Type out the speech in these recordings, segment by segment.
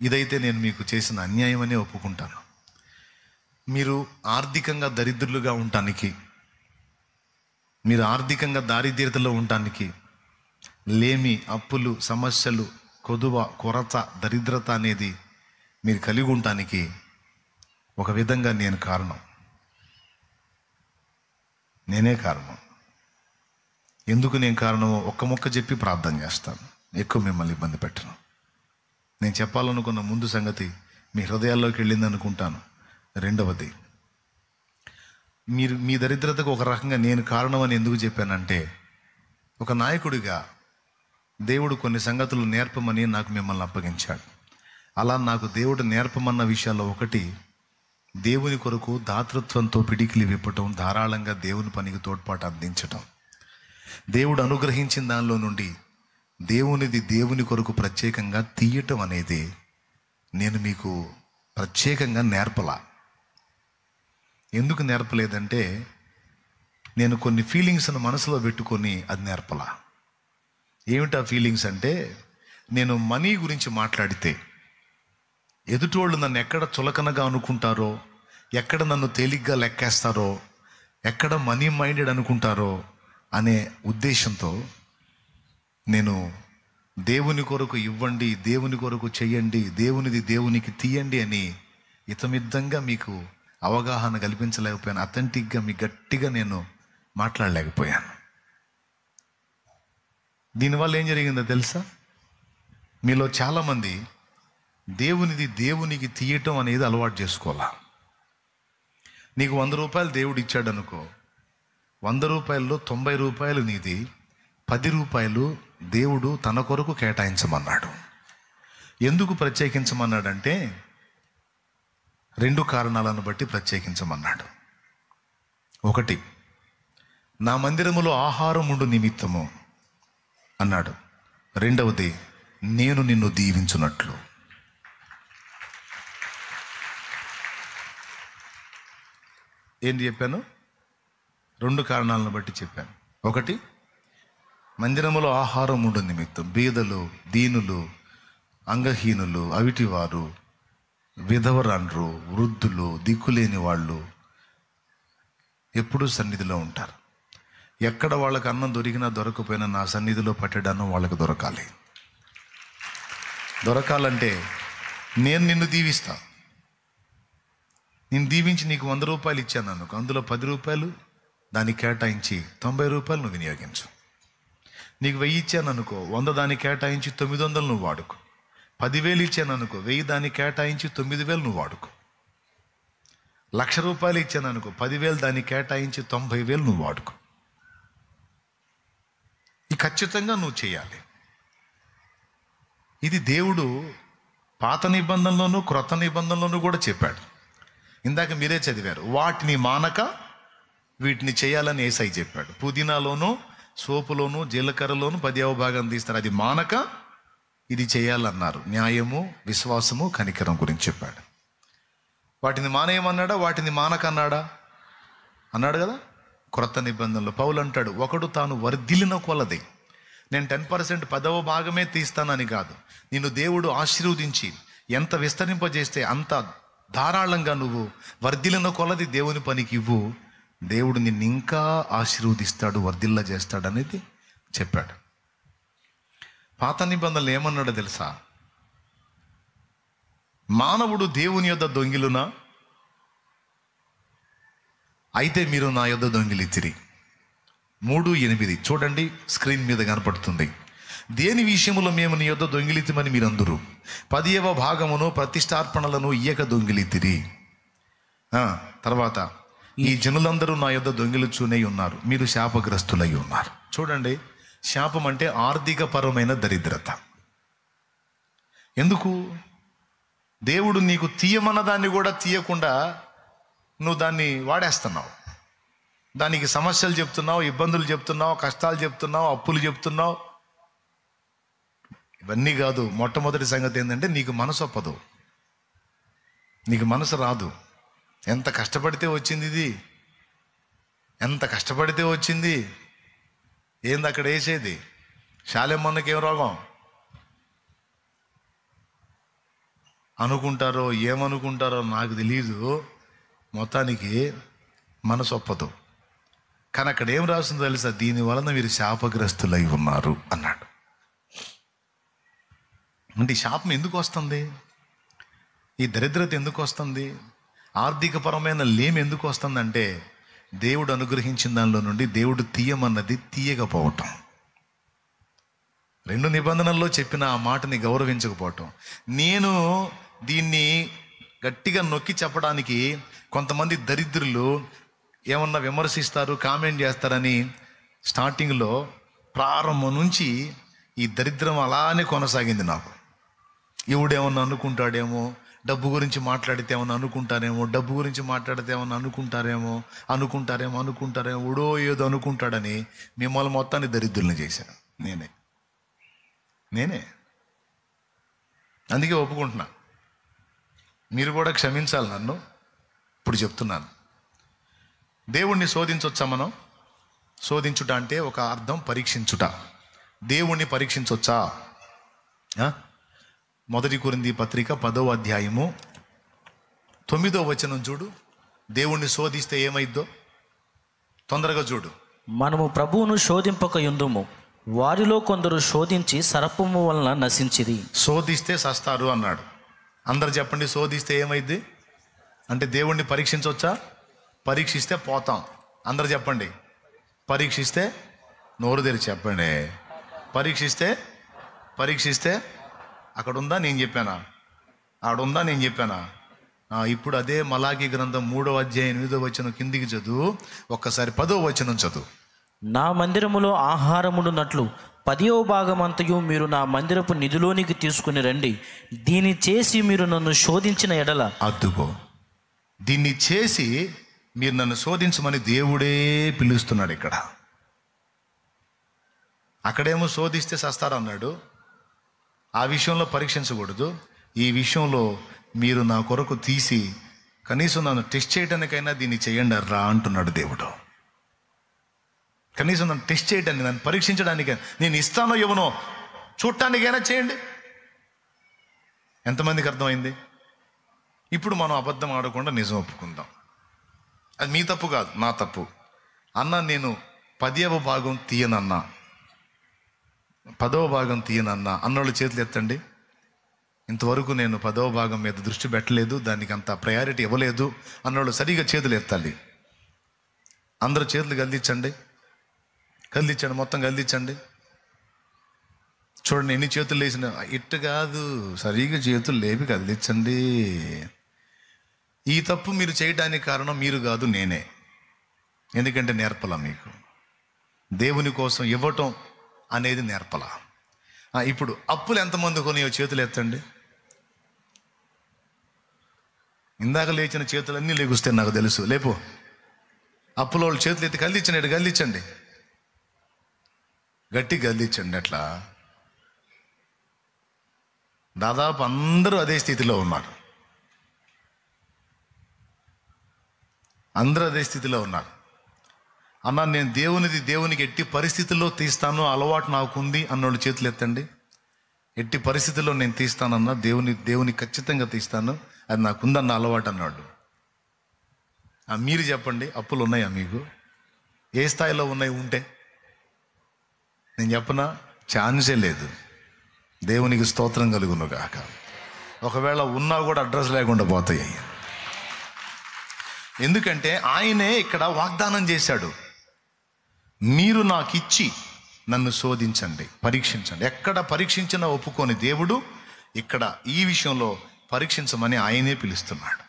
ఇదైతే నేను మీకు చేసిన అన్యాయమనే ఒప్పుకుంటాను. మీరు ఆర్థికంగా దరిద్రులుగా ఉండటానికి, మీరు ఆర్థికంగా దారిద్ర్యతలో ఉండటానికి, లేమి, అప్పులు, సమస్యలు, కొదువ, కొరత, దరిద్రత అనేది మీరు కలిగి ఉండటానికి ఒక విధంగా నేను కారణం. నేనే కారణం. ఎందుకు నేను కారణమో ఒక్క ముక్క చెప్పి ప్రార్థన చేస్తాను. ఎక్కువ మిమ్మల్ని ఇబ్బంది పెట్టను. నేను చెప్పాలనుకున్న ముందు సంగతి మీ హృదయాల్లోకి వెళ్ళింది అనుకుంటాను. రెండవది, మీ దరిద్రతకు ఒక రకంగా నేను కారణం అని ఎందుకు చెప్పానంటే, ఒక నాయకుడిగా దేవుడు కొన్ని సంగతులు నేర్పమని నాకు మిమ్మల్ని అప్పగించాడు. అలా నాకు దేవుడు నేర్పమన్న విషయాల్లో ఒకటి, దేవుని కొరకు దాతృత్వంతో పిడికిలి విప్పటం, ధారాళంగా దేవుని పనికి తోడ్పాటు అందించటం. దేవుడు అనుగ్రహించిన దానిలో నుండి దేవునిది దేవుని కొరకు ప్రత్యేకంగా తీయటం అనేది నేను మీకు ప్రత్యేకంగా నేర్పలా. ఎందుకు నేర్పలేదంటే, నేను కొన్ని ఫీలింగ్స్ను మనసులో పెట్టుకొని అది నేర్పలా. ఏమిటా ఫీలింగ్స్ అంటే, నేను మనీ గురించి మాట్లాడితే ఎదుటోళ్ళు నన్ను ఎక్కడ చులకనగా అనుకుంటారో, ఎక్కడ నన్ను తేలిగ్గా లెక్కేస్తారో, ఎక్కడ మనీ మైండెడ్ అనుకుంటారో అనే ఉద్దేశంతో నేను దేవుని కొరకు ఇవ్వండి, దేవుని కొరకు చెయ్యండి, దేవునిది దేవునికి తీయండి అని ఇతమిద్దంగా మీకు అవగాహన కల్పించలేకపోయాను. అథెంటిక్గా మీ గట్టిగా నేను మాట్లాడలేకపోయాను. దీనివల్ల ఏం జరిగిందో తెలుసా? మీలో చాలామంది దేవునిది దేవునికి తీయటం అనేది అలవాటు చేసుకోవాలా. నీకు 100 రూపాయలు దేవుడు ఇచ్చాడు అనుకో, 100 రూపాయల్లో 90 రూపాయలు నీది, 10 రూపాయలు దేవుడు తన కొరకు కేటాయించమన్నాడు. ఎందుకు ప్రత్యేకించమన్నాడంటే, 2 కారణాలను బట్టి ప్రత్యేకించమన్నాడు. ఒకటి, నా మందిరములో ఆహారం ఉండు నిమిత్తము అన్నాడు. రెండవది, నేను నిన్ను దీవించున్నట్లు. ఏంటి చెప్పాను? 2 కారణాలను బట్టి చెప్పాను. ఒకటి, మందిరములో ఆహారం ఉండు నిమిత్తం, బీదలు, దీనులు, అంగహీనులు, అవిటివారు, విధవరాండ్రు, వృద్ధులు, దిక్కులేని వాళ్ళు ఎప్పుడూ సన్నిధిలో ఉంటారు. ఎక్కడ వాళ్ళకి అన్నం దొరికినా దొరకపోయినా నా సన్నిధిలో పట్టేడన్నం వాళ్ళకి దొరకాలి. దొరకాలంటే నేను నిన్ను దీవిస్తా. నేను దీవించి నీకు 100 రూపాయలు ఇచ్చాను అనుకో, అందులో 10 రూపాయలు దానికి కేటాయించి 90 రూపాయలు నువ్వు వినియోగించు. నీకు 1000 ఇచ్చాను అనుకో, 100 దానికి కేటాయించి 900 నువ్వు వాడుకో. 10,000 ఇచ్చాను అనుకో, 1000 దానికి కేటాయించి 9,000 నువ్వు వాడుకో. 1,00,000 రూపాయలు ఇచ్చాను అనుకో, 10,000 దానికి కేటాయించి 90,000 నువ్వు వాడుకో. ఇది ఖచ్చితంగా నువ్వు చేయాలి. ఇది దేవుడు పాత నిబంధనలోను క్రొత్త నిబంధనలోను కూడా చెప్పాడు. ఇందాక మీరే చదివారు, వాటిని మానక వీటిని చేయాలని యేసయ్య చెప్పాడు. పుదీనాలోను సోపులోను జీలకర్రలోను 10వ భాగం తీస్తారు, అది మానక ఇది చేయాలన్నారు. న్యాయము, విశ్వాసము, కనికరం గురించి చెప్పాడు. వాటిని మానేయమన్నాడా? వాటిని మానక అన్నాడా? అన్నాడు కదా. క్రొత్త నిబంధనలో పౌలు అంటాడు, ఒకడు తాను వర్ధిల్లిన కొలది, నేను 10% 10వ భాగమే తీస్తానని కాదు, నిన్ను దేవుడు ఆశీర్వదించి ఎంత విస్తరింపజేస్తే అంత ధారాళంగా నువ్వు వర్ధిల్లిన కొలది దేవుని పనికి ఇవ్వు, దేవుడు నిన్ను ఇంకా ఆశీర్వదిస్తాడు, వర్ధిల్ల చేస్తాడు అనేది చెప్పాడు. పాత నిబంధనలు ఏమన్నాడో తెలుసా? మానవుడు దేవుని యొద్ద దొంగిలునా, అయితే మీరు నా యొద్ద దొంగిలితిరి. 3:8 చూడండి, స్క్రీన్ మీద కనపడుతుంది. దేని విషయములో మేము నీ యొద్ద దొంగిలితిమని మీరందరూ 10వ భాగమును ప్రతిష్టార్పణలను ఇయ్యక దొంగిలితిరి. తర్వాత, ఈ జనులందరూ నా యొద్ద దొంగిలిచూనే ఉన్నారు, మీరు శాపగ్రస్తులై ఉన్నారు. చూడండి, శాపం అంటే ఆర్థిక పరమైన దరిద్రత. ఎందుకు? దేవుడు నీకు తీయమన్న దాన్ని కూడా తీయకుండా నువ్వు దాన్ని వాడేస్తున్నావు. దానికి సమస్యలు చెప్తున్నావు, ఇబ్బందులు చెప్తున్నావు, కష్టాలు చెప్తున్నావు, అప్పులు చెప్తున్నావు. ఇవన్నీ కాదు. మొట్టమొదటి సంగతి ఏంటంటే, నీకు మనసు ఒప్పదు, నీకు మనసు రాదు. ఎంత కష్టపడితే వచ్చింది ఇది, ఎంత కష్టపడితే వచ్చింది. ఏంది అక్కడ వేసేది? శాలెమ్మన్నకి ఏం రోగం? అనుకుంటారో ఏమనుకుంటారో నాకు తెలియదు, మొత్తానికి మనసు ఒప్పదు. కానీ అక్కడ ఏం రాస్తుందో తెలుసా? దీని వలన మీరు శాపగ్రస్తులై ఉన్నారు అన్నాడు. అంటే ఈ శాపం ఎందుకు వస్తుంది? ఈ దరిద్రత ఎందుకు వస్తుంది? ఆర్థికపరమైన లేమి ఎందుకు వస్తుందంటే దేవుడు అనుగ్రహించిన దానిలో నుండి దేవుడు తీయమన్నది తీయకపోవటం, 2 నిబంధనల్లో చెప్పిన ఆ మాటని గౌరవించకపోవటం. నేను దీన్ని గట్టిగా నొక్కి చెప్పడానికి కొంతమంది దరిద్రులు ఏమన్నా విమర్శిస్తారు, కామెంట్ చేస్తారని స్టార్టింగ్లో ప్రారంభం నుంచి ఈ దరిద్రం అలానే కొనసాగింది నాకు. ఎవడేమన్నా అనుకుంటాడేమో, డబ్బు గురించి మాట్లాడితే ఏమన్నా అనుకుంటారేమో, డబ్బు గురించి మాట్లాడితే ఏమన్నా అనుకుంటారేమో ఎవడో ఏదో అనుకుంటాడని మిమ్మల్ని మొత్తాన్ని దరిద్రుల్ని చేశాను నేనే. అందుకే ఒప్పుకుంటున్నా, మీరు కూడా క్షమించాలి నన్ను. ఇప్పుడు చెప్తున్నాను, దేవుణ్ణి శోధించవచ్చా మనం? శోధించుట అంటే ఒక అర్థం పరీక్షించుట. దేవుణ్ణి పరీక్షించవచ్చా? 1 కొరింథీ పత్రిక 10వ అధ్యాయము 9వ వచనం చూడు. దేవుణ్ణి శోధిస్తే ఏమైద్దో తొందరగా చూడు. మనము ప్రభువును శోధింపక యుందుము, వారిలో కొందరు శోధించి సర్పము వలన నశించిరి. శోధిస్తే సస్తారు అన్నాడు. అందరు చెప్పండి, శోధిస్తే ఏమైద్ది అంటే దేవుణ్ణి పరీక్షించవచ్చా? పరీక్షిస్తే పోతాం. అందరు చెప్పండి, పరీక్షిస్తే. నోరు తెరిచి చెప్పండి, పరీక్షిస్తే అక్కడ ఉందా నేను చెప్పానా? ఆడుందా నేను చెప్పానా? ఇప్పుడు అదే మలాకి గ్రంథం 3వ అధ్యాయం 8వ వచనం కిందికి చదువు, ఒక్కసారి 10వ వచనం చదువు. నా మందిరములో ఆహారముడునట్లు 10వ భాగమంతయు మీరు నా మందిరపు నిధిలోనికి తీసుకుని రండి. దీన్ని చేసి మీరు నన్ను శోధించిన ఎడల, అద్దుకో, దీన్ని చేసి మీరు నన్ను శోధించమని దేవుడే పిలుస్తున్నాడు ఇక్కడ. అక్కడేమో శోధిస్తే సస్తారన్నాడు, ఆ విషయంలో పరీక్షించకూడదు. ఈ విషయంలో మీరు నా కొరకు తీసి కనీసం నన్ను టెస్ట్ చేయడానికైనా దీన్ని చేయండి రా అంటున్నాడు దేవుడు. కనీసం నన్ను టెస్ట్ చేయడానికి, నన్ను పరీక్షించడానికైనా, నేను ఇస్తానో ఇవ్వనో చూడటానికైనా చేయండి. ఎంతమందికి అర్థమైంది? ఇప్పుడు మనం అబద్ధం ఆడకుండా నిజం ఒప్పుకుందాం. అది మీ తప్పు కాదు, నా తప్పు. అన్న నేను 10వ భాగం తీయనన్నా, 10వ భాగం తీయనన్నా అన్నోళ్ళు చేతులు ఎత్తండి. ఇంతవరకు నేను 10వ భాగం మీద దృష్టి పెట్టలేదు, దానికి అంత ప్రయారిటీ ఇవ్వలేదు అన్నోళ్ళు సరిగా చేతులు ఎత్తాలి. అందరూ చేతులు కదిలించండి, మొత్తం కదిలించండి. చూడండి ఎన్ని చేతులు లేచిన. ఇట్టు కాదు, సరిగా చేతులు లేపి కదిలించండి. ఈ తప్పు మీరు చేయడానికి కారణం మీరు కాదు, నేనే. ఎందుకంటే నేర్పలా మీకు దేవుని కోసం ఇవ్వటం అనేది నేర్పలా. ఇప్పుడు అప్పులు ఎంతమంది కొనియో చేతులు ఎత్తండి. ఇందాక లేచిన చేతులన్నీ లేగుస్తాయి నాకు తెలుసు. లేపు, అప్పుల వాళ్ళు చేతులు ఎత్తి కదిలించండి, గట్టి కదిలించండి. అట్లా దాదాపు అందరూ అదే స్థితిలో ఉన్నారు. అన్న నేను దేవునికి ఎట్టి పరిస్థితుల్లో తీస్తాను, అలవాటు నాకుంది అన్నోళ్ళు చేతులు ఎత్తండి. ఎట్టి పరిస్థితుల్లో నేను తీస్తానన్నా, దేవుని ఖచ్చితంగా తీస్తాను, అది నాకుందన్న అలవాటు అన్నాడు. మీరు చెప్పండి, అప్పులు ఉన్నాయా మీకు? ఏ స్థాయిలో ఉన్నాయి? ఉంటే నేను చెప్పనా, ఛాన్సే లేదు. దేవునికి స్తోత్రం కలుగును గాక. ఒకవేళ ఉన్నా కూడా అడ్రస్ లేకుండా పోతాయి. ఎందుకంటే ఆయనే ఇక్కడ వాగ్దానం చేశాడు, మీరు నాకు ఇచ్చి నన్ను శోధించండి, పరీక్షించండి. ఎక్కడ పరీక్షించినా ఒప్పుకొని దేవుడు ఇక్కడ ఈ విషయంలో పరీక్షించమని ఆయనే పిలుస్తున్నాడు.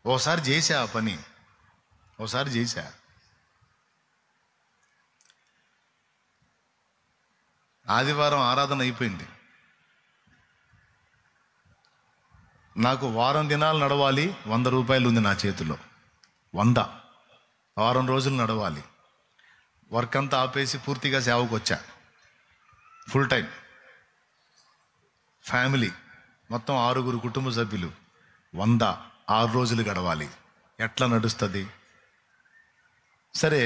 ఓసారి చేశా ఆ పని, ఆదివారం ఆరాధన అయిపోయింది. నాకు వారం దినాలు నడవాలి, 100 రూపాయలు ఉంది నా చేతిలో. 100 వారం రోజులు నడవాలి. వర్క్ అంతా ఆపేసి పూర్తిగా సేవకు వచ్చా, ఫుల్ టైం. ఫ్యామిలీ మొత్తం 6 కుటుంబ సభ్యులు, 106 రోజులు గడవాలి. ఎట్లా నడుస్తుంది? సరే,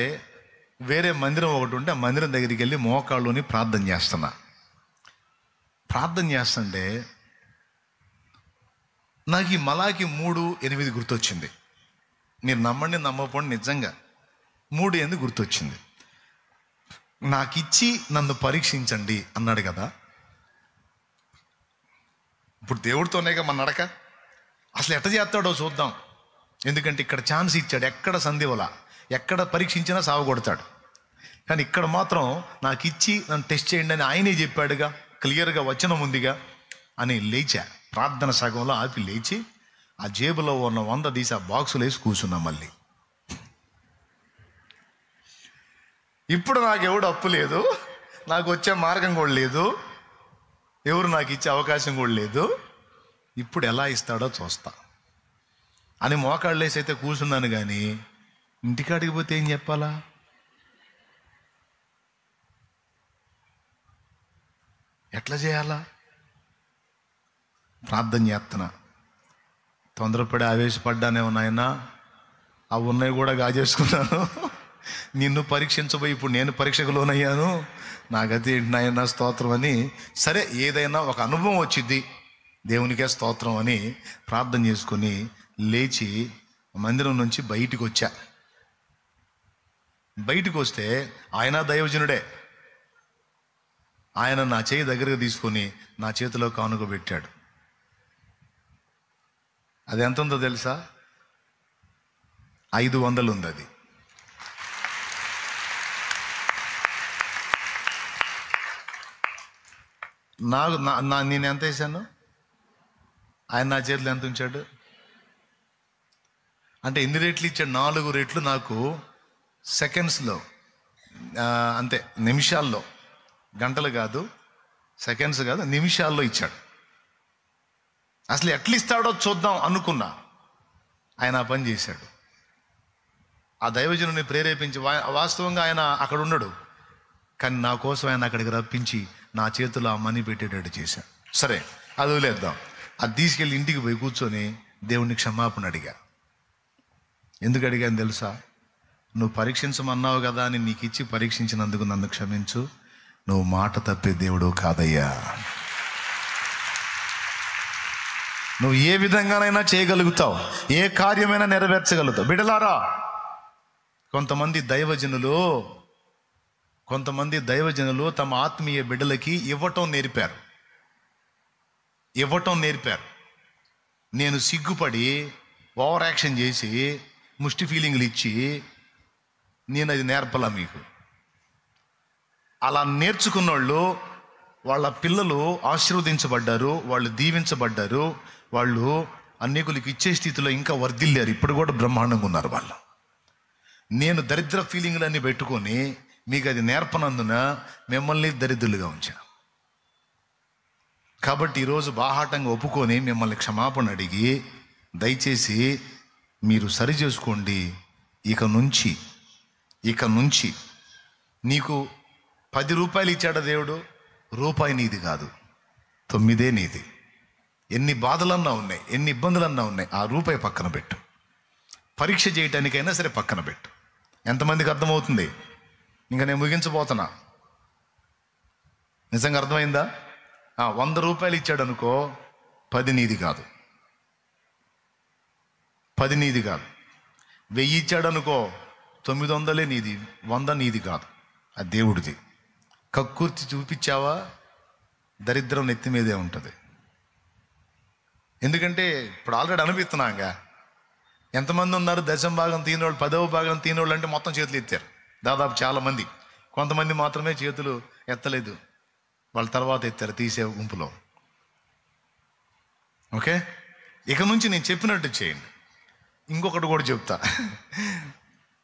వేరే మందిరం ఒకటి ఉంటే ఆ మందిరం దగ్గరికి వెళ్ళి మోకాళ్ళుని ప్రార్థన చేస్తుంటే నాకు ఈ మలాకి 3:8 గుర్తొచ్చింది. మీరు నమ్మండి నమ్మకపోండి, నిజంగా 3:8 గుర్తొచ్చింది. నాకిచ్చి నన్ను పరీక్షించండి అన్నాడు కదా. ఇప్పుడు దేవుడితోనేగా మన నడక. అసలు ఎట్ట చేస్తాడో చూద్దాం. ఎందుకంటే ఇక్కడ ఛాన్స్ ఇచ్చాడు, ఎక్కడ సందేవల, ఎక్కడ పరీక్షించినా సావగొడతాడు. కానీ ఇక్కడ మాత్రం నాకు ఇచ్చి నన్ను టెస్ట్ చేయండి అని ఆయనే చెప్పాడుగా, క్లియర్గా వచనం ఉందిగా అని లేచా. ప్రార్థన సగంలో ఆపి లేచి ఆ జేబులో ఉన్న 100 తీసి ఆ బాక్సులు వేసి కూర్చున్నా. మళ్ళీ ఇప్పుడు నాకు ఎవడు అప్పు లేదు, నాకు వచ్చే మార్గం కూడా లేదు, ఎవరు నాకు ఇచ్చే అవకాశం కూడా లేదు. ఇప్పుడు ఎలా ఇస్తాడో చూస్తా అని మోకాళ్ళు వేసి అయితే కూర్చున్నాను. కానీ ఇంటికాడికి పోతే ఏం చెప్పాలా? ఎట్లా చేయాలా? ప్రార్థన చేస్తున్నా. తొందరపడి ఆవేశపడ్డానేమో నాయనా, అవి ఉన్నాయి కూడా గాజేసుకున్నాను. నిన్ను పరీక్షించబోయి ఇప్పుడు నేను పరీక్షకు లోనయ్యాను, నా గతి ఏంటి నాయనా, స్తోత్రం అని. సరే, ఏదైనా ఒక అనుభవం వచ్చింది, దేవునికే స్తోత్రం అని ప్రార్థన చేసుకొని లేచి మందిరం నుంచి బయటికి వచ్చా. బయటికి వస్తే ఆయన దైవజనుడే. ఆయన నా చేయి దగ్గరకు తీసుకొని నా చేతిలో కానుక పెట్టాడు. అది ఎంత ఉందో తెలుసా? 500 ఉంది అది. నేను ఎంత వేసాను, ఆయన నా చేతిలో ఎంత ఉంచాడు అంటే ఎన్ని రెట్లు ఇచ్చాడు? 4 రెట్లు నాకు సెకండ్స్లో, అంతే, నిమిషాల్లో, గంటలు కాదు, సెకండ్స్ కాదు, నిమిషాల్లో ఇచ్చాడు. అసలు ఎట్లా ఇస్తాడో చూద్దాం అనుకున్నా. ఆయన ఆ పని చేశాడు. ఆ దైవజనుని ప్రేరేపించి, వాస్తవంగా ఆయన అక్కడ ఉండడు, కానీ నా కోసం ఆయన అక్కడికి రప్పించి నా చేతిలో ఆ మనీ పెట్టేటట్టు చేశాడు. సరే, అది వదిలేద్దాం. అది తీసుకెళ్ళి ఇంటికి పోయి కూర్చొని దేవుణ్ణి క్షమాపణ అడిగా. ఎందుకు అడిగాను తెలుసా? నువ్వు పరీక్షించమన్నావు కదా అని నీకు ఇచ్చి పరీక్షించినందుకు నన్ను క్షమించు. నువ్వు మాట తప్పే దేవుడు కాదయ్యా. నువ్వు ఏ విధంగానైనా చేయగలుగుతావు, ఏ కార్యమైనా నెరవేర్చగలుగుతావు. బిడ్డలారా, కొంతమంది దైవజనులు తమ ఆత్మీయ బిడ్డలకి ఇవ్వటం నేర్పారు. నేను సిగ్గుపడి ఓవర్ యాక్షన్ చేసి ముష్టి ఫీలింగ్లు ఇచ్చి నేను అది నేర్పలా మీకు. అలా నేర్చుకున్నోళ్ళు, వాళ్ళ పిల్లలు ఆశీర్వదించబడ్డారు, వాళ్ళు దీవించబడ్డారు, వాళ్ళు అనేకులకు ఇచ్చే స్థితిలో ఇంకా వర్ధిల్లారు. ఇప్పుడు కూడా బ్రహ్మాండంగా ఉన్నారు వాళ్ళు. నేను దరిద్ర ఫీలింగ్లన్నీ పెట్టుకొని మీకు అది నేర్పనందున మిమ్మల్ని దరిద్రులుగా ఉంచా. కాబట్టి ఈరోజు బాహాటంగా ఒప్పుకొని మిమ్మల్ని క్షమాపణ అడిగి దయచేసి మీరు సరి చేసుకోండి. ఇక నుంచి నీకు 10 రూపాయలు ఇచ్చాడు దేవుడు, రూపాయి నీది కాదు, 9 నీది. ఎన్ని బాధలన్నా ఉన్నాయి, ఎన్ని ఇబ్బందులన్నా ఉన్నాయి, ఆ రూపాయి పక్కన పెట్టు. పరీక్ష చేయటానికైనా సరే పక్కన పెట్టు. ఎంతమందికి అర్థమవుతుంది? ఇంకా నేను ముగించబోతున్నా. నిజంగా అర్థమైందా? 100 రూపాయలు ఇచ్చాడు అనుకో, 10 నీది కాదు. 1000 ఇచ్చాడు అనుకో, 900 నీది, 100 నీది కాదు, అది దేవుడిది. కక్కుర్తి చూపించావా, దరిద్రం నెత్తి మీదే ఉంటుంది. ఎందుకంటే ఇప్పుడు ఆల్రెడీ అనిపిస్తున్నాగా. ఎంతమంది ఉన్నారు 10వ భాగం తీనోళ్ళు, 10వ భాగం తీనోళ్ళు అంటే మొత్తం చేతులు ఎత్తారు దాదాపు చాలామంది. కొంతమంది మాత్రమే చేతులు ఎత్తలేదు, వాళ్ళ తర్వాత ఎత్తారు తీసే గుంపులో. ఓకే, ఇక నుంచి నేను చెప్పినట్టు చేయండి. ఇంకొకటి కూడా చెప్తా.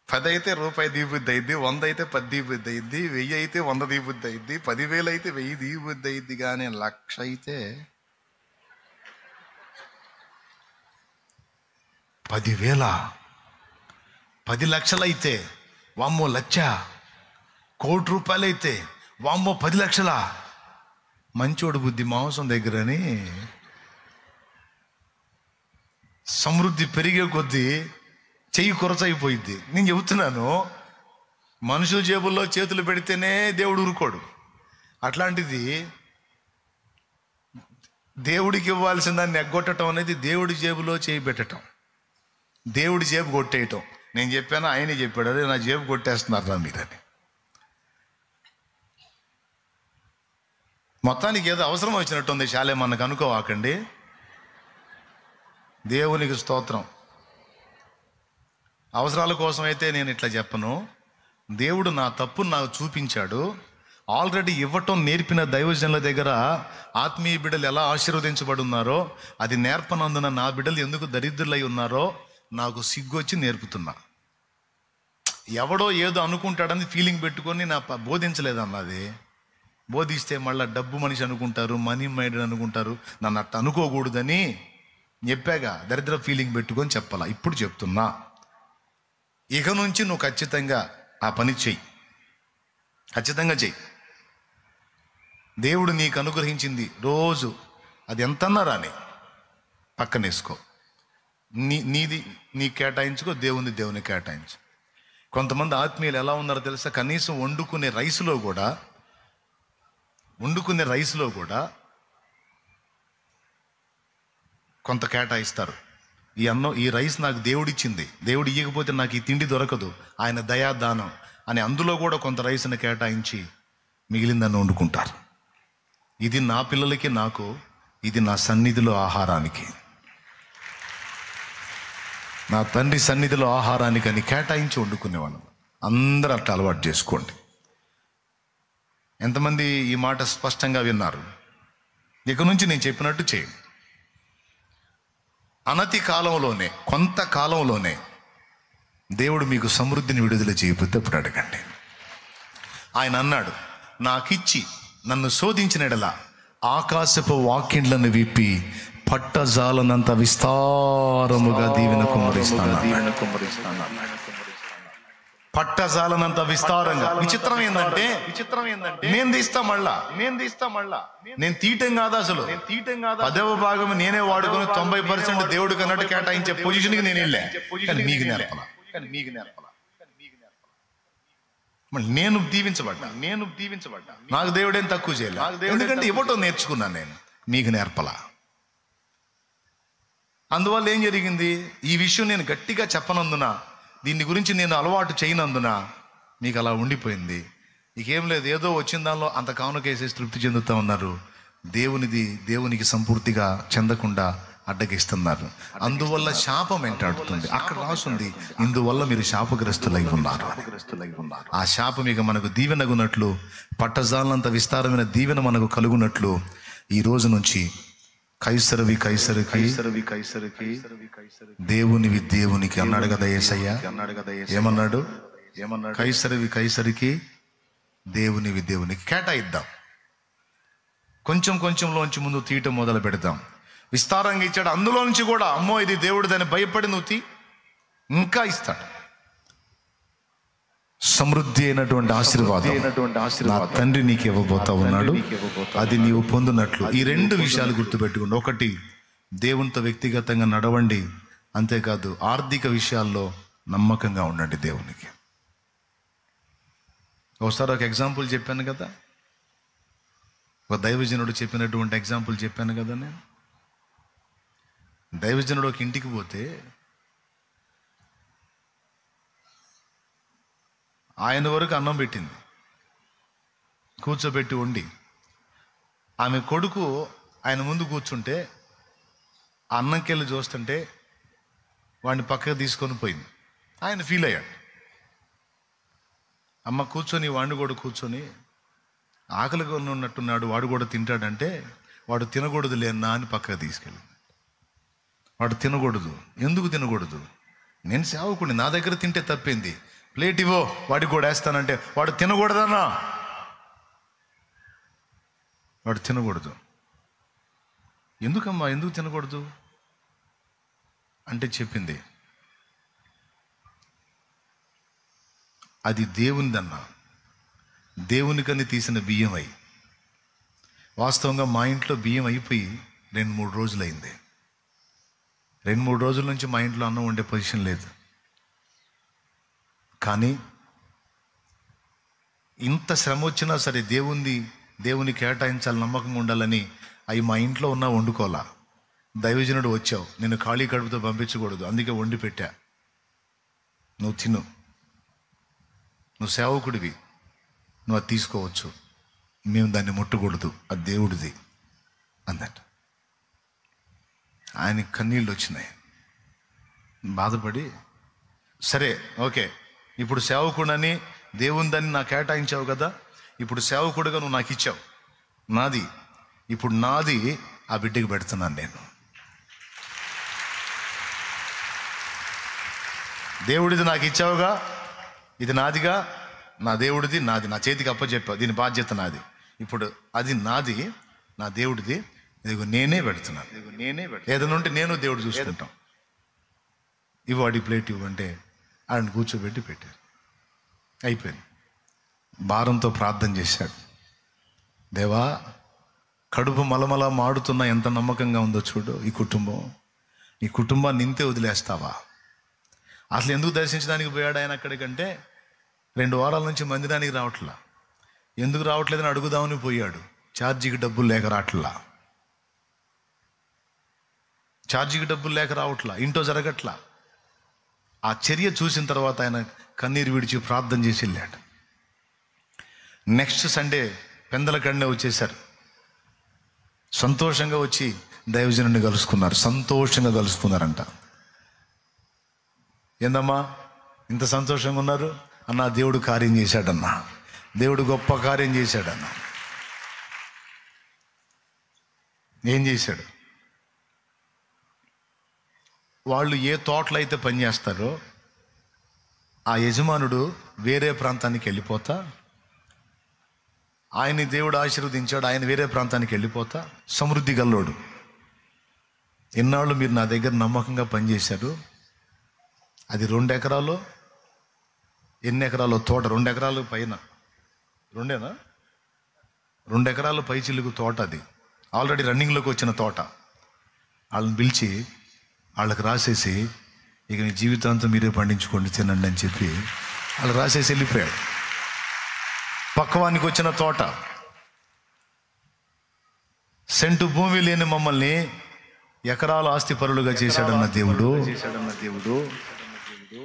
10 అయితే రూపాయి దీబుద్ధి అయింది, 100 అయితే 10 దీబుద్ధి అయింది, 1000 అయితే 100 దీబుద్ధి అయింది, 10,000 అయితే 1000 దీబుద్ధి అయింది. కానీ 1,00,000 అయితే 10,000, 10 లక్షలు అయితే వామ్మో 1,00,000, 1,00,00,000 రూపాయలు అయితే వామ్మో 10 లక్షల. మంచోడు బుద్ధి మాంసం దగ్గరని సమృద్ధి పెరిగే కొద్దీ చెయ్యి కొరచైపోయింది. నేను చెబుతున్నాను, మనుషుల జేబుల్లో చేతులు పెడితేనే దేవుడు ఊరుకోడు. అట్లాంటిది దేవుడికి ఇవ్వాల్సిన దాన్ని ఎగ్గొట్టడం అనేది దేవుడి జేబులో చేయి పెట్టడం, దేవుడి జేబు కొట్టేయటం. నేను చెప్పాను, ఆయనే చెప్పాడు, అదే నా జేబు కొట్టేస్తున్నారా మీరని. మొత్తానికి ఏదో అవసరం వచ్చినట్టుంది చాలే, మనకు అనుకోవాకండి. దేవునికి స్తోత్రం. అవసరాల కోసం అయితే నేను ఇట్లా చెప్పను. దేవుడు నా తప్పును నాకు చూపించాడు. ఆల్రెడీ ఇవ్వటం నేర్పిన దైవజనుల దగ్గర ఆత్మీయ బిడ్డలు ఎలా ఆశీర్వదించబడి ఉన్నారో అది నేర్పనందున నా బిడ్డలు ఎందుకు దరిద్రులై ఉన్నారో నాకు సిగ్గొచ్చి నేర్పుతున్నా. ఎవడో ఏదో అనుకుంటాడని ఫీలింగ్ పెట్టుకొని నా బోధించలేదన్నది. బోధిస్తే మళ్ళీ డబ్బు మనిషి అనుకుంటారు, మనీ మైండెడ్ అనుకుంటారు. నన్ను అట్ట అనుకోకూడదని చెప్పాగా, దరిద్ర ఫీలింగ్ పెట్టుకొని చెప్పాలా. ఇప్పుడు చెప్తున్నా, ఇక నుంచి నువ్వు ఖచ్చితంగా ఆ పని చెయ్యి, ఖచ్చితంగా చెయ్యి. దేవుడు నీకు అనుగ్రహించింది రోజు అది ఎంతన్నా రాని పక్కనేసుకో. నీది నీ కేటాయించుకో, దేవుని కేటాయించు. కొంతమంది ఆత్మీయులు ఎలా ఉన్నారో తెలుసా, కనీసం వండుకునే రైస్లో కూడా కొంత కేటాయిస్తారు. ఈ రైస్ నాకు దేవుడిచ్చింది, దేవుడు ఇవ్వకపోతే నాకు ఈ తిండి దొరకదు, ఆయన దయాదానం అని అందులో కూడా కొంత రైస్ని కేటాయించి మిగిలిందని వండుకుంటారు. ఇది నా పిల్లలకి, నాకు, ఇది నా సన్నిధిలో ఆహారానికి, నా తండ్రి సన్నిధిలో ఆహారానికి అని కేటాయించి వండుకునేవాళ్ళం. అందరూ అట్లా అలవాటు చేసుకోండి. ఎంతమంది ఈ మాట స్పష్టంగా విన్నారు? ఇక నుంచి నేను చెప్పినట్టు చేయండి. అనతి కాలంలోనే, కొంతకాలంలోనే దేవుడు మీకు సమృద్ధిని విడుదల చేయకపోతే అప్పుడు అడగండి. ఆయన అన్నాడు, నాకిచ్చి నన్ను శోధించిన ఎడల ఆకాశపు వాకిండ్లను విప్పి పట్టజాలనంత విస్తారముగా దీవెన కుమ్మరిస్తాను. పట్టజాలనంత విస్తారంగా. విచిత్రం ఏంటంటే నేను తీస్తా మళ్ళా, నేను తీయటం కాదు అసలు, 10వ భాగం నేనే వాడుకొని 90% దేవుడికి అన్నట్టు కేటాయించే పొజిషన్కి నేను వెళ్ళా. కానీ మీకు నేర్పలా. నేను దీవించబడ్డా. నాకు దేవుడేం తక్కువ చేయలే, ఎందుకంటే ఇవ్వటం నేర్చుకున్నాను నేను, మీకు నేర్పలా. అందువల్ల ఏం జరిగింది, ఈ విషయం నేను గట్టిగా చెప్పనందున, దీని గురించి నేను అలవాటు చేయనందున మీకు అలా ఉండిపోయింది. ఇకేం లేదు, ఏదో వచ్చిన దానిలో అంత కానుకేసేసి తృప్తి చెందుతూ ఉన్నారు. దేవునికి సంపూర్తిగా చెందకుండా అడ్డగిస్తున్నారు. అందువల్ల శాపం వెంటాడుతుంది. అక్కడ రాసుంది, ఇందువల్ల మీరు శాపగ్రస్తులై ఉన్నారు. ఆ శాపం ఇక మనకు దీవెనగున్నట్లు, పట్టజాలంత విస్తారమైన దీవెన మనకు కలుగునట్లు ఈ రోజు నుంచి కైసరవి కైసరికి, దేవునివి దేవునికి అన్నాడు కదా యేసయ్య. ఏమన్నాడు? కైసరవి కైసరికి, దేవునివి దేవునికి. కేటాయిద్దాం. కొంచెంలోంచి ముందు తీయటం మొదలు పెడతాం. విస్తారంగా ఇచ్చాడు, అందులో నుంచి కూడా అమ్మో ఇది దేవుడు దాన్ని భయపడి నువ్వు ఇంకా ఇస్తాడు. సమృద్ధి అయినటువంటి ఆశీర్వాదం నా తండ్రి నీకు ఇవ్వబోతా ఉన్నాడు, అది నీవు పొందినట్లు. ఈ 2 విషయాలు గుర్తుపెట్టుకోండి. ఒకటి, దేవునితో వ్యక్తిగతంగా నడవండి. అంతేకాదు ఆర్థిక విషయాల్లో నమ్మకంగా ఉండండి దేవునికి. ఒకసారి ఒక ఎగ్జాంపుల్ చెప్పాను కదా, ఒక దైవజనుడు చెప్పినటువంటి ఎగ్జాంపుల్ చెప్పాను కదా. నేను దైవజనుడు ఒక ఇంటికి పోతే ఆయన వరకు అన్నం పెట్టింది, కూర్చోబెట్టి వండి. ఆమె కొడుకు ఆయన ముందు కూర్చుంటే అన్నంకెళ్ళి చూస్తుంటే వాడిని పక్కకు తీసుకొని పోయింది. ఆయన ఫీల్ అయ్యాడు. అమ్మ కూర్చొని, వాడిని కూడా కూర్చొని, ఆకలిగా ఉన్నట్టున్నాడు, వాడు కూడా తింటాడంటే వాడు తినకూడదు లేనా అని పక్కకు తీసుకెళ్ళి. వాడు తినకూడదు. ఎందుకు తినకూడదు? నేను సేవకుడిని, నా దగ్గర తింటే తప్పింది, ప్లేట్ ఇవ్వో వాడికి కూడా వేస్తానంటే వాడు తినకూడదన్నా. వాడు తినకూడదు. ఎందుకమ్మా, ఎందుకు తినకూడదు అంటే చెప్పింది, అది దేవునిదన్నా, దేవునికని తీసిన బియ్యం అయి. వాస్తవంగా మా ఇంట్లో బియ్యం అయిపోయి 2-3 రోజులైంది. 2-3 రోజుల నుంచి మా ఇంట్లో అన్నం వండే పొజిషన్ లేదు. కానీ ఇంత శ్రమ వచ్చినా సరే దేవుని కేటాయించాలి, నమ్మకంగా ఉండాలని అవి మా ఇంట్లో ఉన్నా వండుకోవాలా. దైవజనుడు వచ్చావు, నేను ఖాళీ కడుపుతో పంపించకూడదు, అందుకే వండి పెట్టా, నువ్వు తిను, నువ్వు సేవకుడివి, నువ్వు అది తీసుకోవచ్చు, మేము దాన్ని ముట్టకూడదు, అది దేవుడిది అన్నట్టు. ఆయన కన్నీళ్ళు వచ్చినాయి, బాధపడి సరే ఓకే, ఇప్పుడు సేవకుడని దేవుని దాన్ని నాకు కేటాయించావు కదా, ఇప్పుడు సేవకుడిగా నువ్వు నాకు ఇచ్చావు, నాది ఇప్పుడు నాది ఆ బిడ్డకి పెడుతున్నాను నేను. దేవుడిది నాకు ఇచ్చావుగా, ఇది నాదిగా, నా దేవుడిది నాది, నా చేతికి అప్పచెప్పావు, దీని బాధ్యత నాది, ఇప్పుడు అది నాది, నా దేవుడిది, ఇదిగో నేనే పెడుతున్నాను. ఏదైనా ఉంటే నేను దేవుడు చూసుకుంటాం. ఇవ్వాడి ప్లేట్ ఇవ్వంటే ఆయన కూర్చోబెట్టి పెట్టారు. అయిపోయింది. భారంతో ప్రార్థన చేశాడు. దేవా, కడుపు మలమల మాడుతున్న ఎంత నమ్మకంగా ఉందో చూడు ఈ కుటుంబాన్ని ఇంతే వదిలేస్తావా? అసలు ఎందుకు దర్శించడానికి పోయాడు ఆయన అక్కడికంటే 2 వారాల నుంచి మందిరానికి రావట్లా. ఎందుకు రావట్లేదని అడుగుదామని పోయాడు. ఛార్జీకి డబ్బులు లేక రావట్లా, ఛార్జీకి డబ్బులు లేక రావట్లా, ఇంట్లో జరగట్లా. ఆ చర్య చూసిన తర్వాత ఆయన కన్నీరు విడిచి ప్రార్థన చేసి వెళ్ళాడు. నెక్స్ట్ సండే పెందలకడనే వచ్చేసారు. సంతోషంగా వచ్చి దైవజనుడిని కలుసుకున్నారు, సంతోషంగా కలుసుకున్నారంట. ఏందమ్మా ఇంత సంతోషంగా ఉన్నారు అన్న? దేవుడు కార్యం చేశాడన్నా, దేవుడు గొప్ప కార్యం చేశాడన్నా. ఏం చేశాడు? వాళ్ళు ఏ తోటలో అయితే పనిచేస్తారో ఆ యజమానుడు వేరే ప్రాంతానికి వెళ్ళిపోతా, ఆయన్ని దేవుడు ఆశీర్వదించాడు, ఆయన వేరే ప్రాంతానికి వెళ్ళిపోతా సమృద్ధి గల్లోడు. ఇన్నాళ్ళు మీరు నా దగ్గర నమ్మకంగా పనిచేశారు, అది 2 ఎకరాలు, ఎన్ని ఎకరాలు తోట, 2 ఎకరాలు పైన, 2 ఎకరాలు పై చిలుగు తోట, అది ఆల్రెడీ రన్నింగ్లోకి వచ్చిన తోట. వాళ్ళని పిలిచి వాళ్ళకి రాసేసి, ఇక మీ జీవితాంతం మీరే పండించుకోండి, తినండి అని చెప్పి వాళ్ళు రాసేసి వెళ్ళిపోయాడు. పక్కవానికి వచ్చిన తోట, సెంటు భూమి లేని మమ్మల్ని ఎకరాల ఆస్తి పరులుగా చేశాడన్న దేవుడు,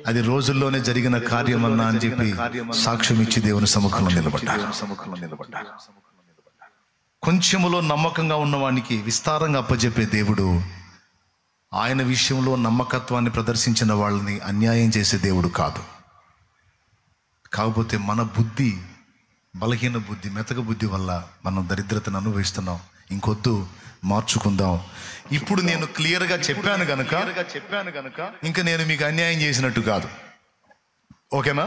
అది రోజుల్లోనే జరిగిన కార్యమన్నా అని చెప్పి సాక్ష్యం ఇచ్చి దేవుని సముఖంలో నిలబడ్డారు. కొంచెములో నమ్మకంగా ఉన్నవానికి విస్తారంగా అప్పచెప్పే దేవుడు, ఆయన విషయంలో నమ్మకత్వాన్ని ప్రదర్శించిన వాళ్ళని అన్యాయం చేసే దేవుడు కాదు. కాకపోతే మన బుద్ధి, బలహీన బుద్ధి, మెతక బుద్ధి వల్ల మనం దరిద్రతను అనుభవిస్తున్నాం. ఇంకొద్దు, మార్చుకుందాం. ఇప్పుడు నేను క్లియర్గా చెప్పాను గనక ఇంకా నేను మీకు అన్యాయం చేసినట్టు కాదు. ఓకేనా?